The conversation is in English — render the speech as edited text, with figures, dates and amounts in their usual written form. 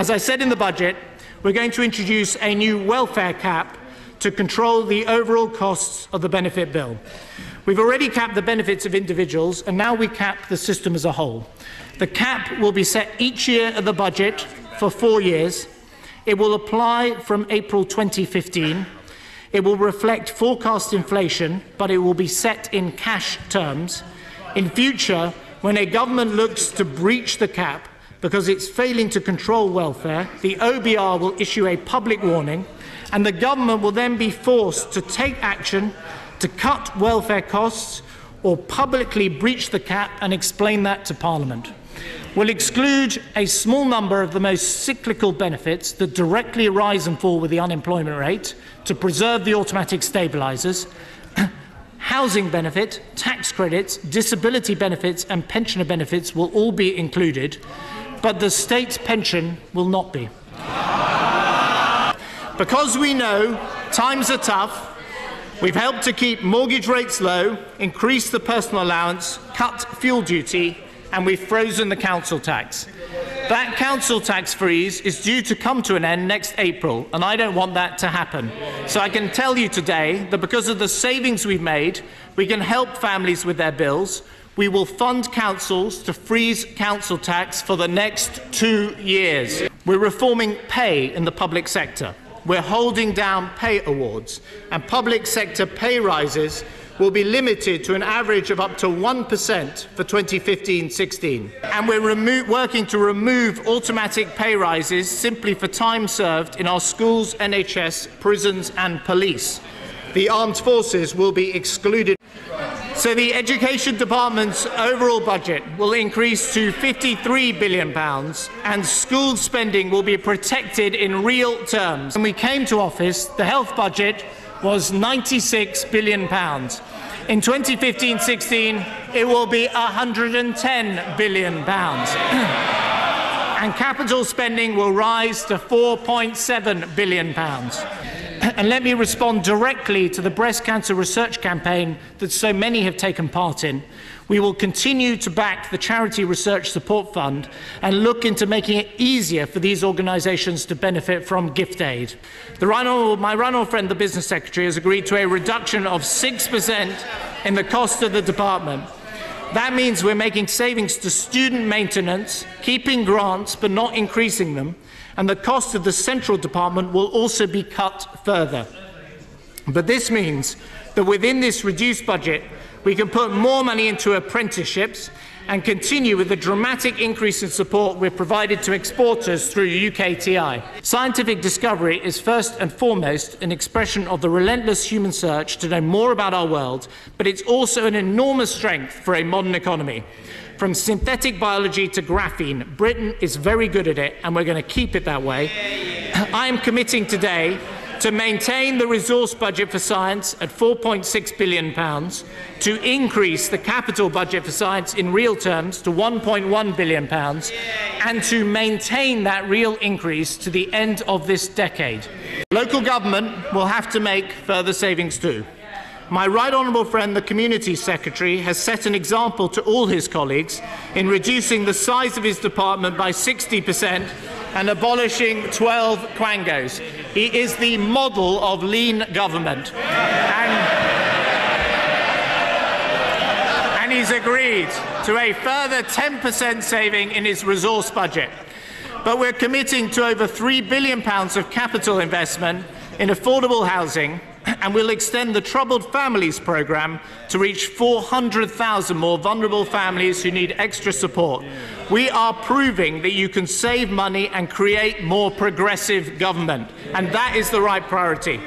As I said in the budget, we're going to introduce a new welfare cap to control the overall costs of the benefit bill. We've already capped the benefits of individuals, and now we cap the system as a whole. The cap will be set each year of the budget for 4 years. It will apply from April 2015. It will reflect forecast inflation, but it will be set in cash terms. In future, when a government looks to breach the cap because it's failing to control welfare, the OBR will issue a public warning, and the government will then be forced to take action to cut welfare costs or publicly breach the cap and explain that to Parliament. We'll exclude a small number of the most cyclical benefits that directly rise and fall with the unemployment rate to preserve the automatic stabilisers. Housing benefit, tax credits, disability benefits and pensioner benefits will all be included, but the state's pension will not be. Because we know times are tough, we've helped to keep mortgage rates low, increase the personal allowance, cut fuel duty, and we've frozen the council tax. That council tax freeze is due to come to an end next April, and I don't want that to happen. So I can tell you today that because of the savings we've made, we can help families with their bills. We will fund councils to freeze council tax for the next 2 years. We're reforming pay in the public sector. We're holding down pay awards, and public sector pay rises will be limited to an average of up to 1% for 2015-16. And we're working to remove automatic pay rises simply for time served in our schools, NHS, prisons and police. The armed forces will be excluded. So the Education Department's overall budget will increase to £53 billion, and school spending will be protected in real terms. When we came to office, the health budget was £96 billion. In 2015-16, it will be £110 billion. And capital spending will rise to £4.7 billion. And let me respond directly to the breast cancer research campaign that so many have taken part in. We will continue to back the Charity Research Support Fund and look into making it easier for these organisations to benefit from gift aid. My right honourable friend, the Business Secretary, has agreed to a reduction of 6% in the cost of the department. That means we're making savings to student maintenance, keeping grants but not increasing them, and the cost of the central department will also be cut further. But this means that within this reduced budget, we can put more money into apprenticeships and continue with the dramatic increase in support we've provided to exporters through UKTI. Scientific discovery is first and foremost an expression of the relentless human search to know more about our world, but it's also an enormous strength for a modern economy. From synthetic biology to graphene, Britain is very good at it, and we're going to keep it that way. I am committing today to maintain the resource budget for science at £4.6 billion, to increase the capital budget for science in real terms to £1.1 billion, and to maintain that real increase to the end of this decade. Local government will have to make further savings too. My right honourable friend, the Community Secretary, has set an example to all his colleagues in reducing the size of his department by 60% and abolishing 12 quangos. He is the model of lean government. And he's agreed to a further 10% saving in his resource budget. But we're committing to over £3 billion of capital investment in affordable housing, and we'll extend the Troubled Families programme to reach 400,000 more vulnerable families who need extra support. We are proving that you can save money and create more progressive government, and that is the right priority.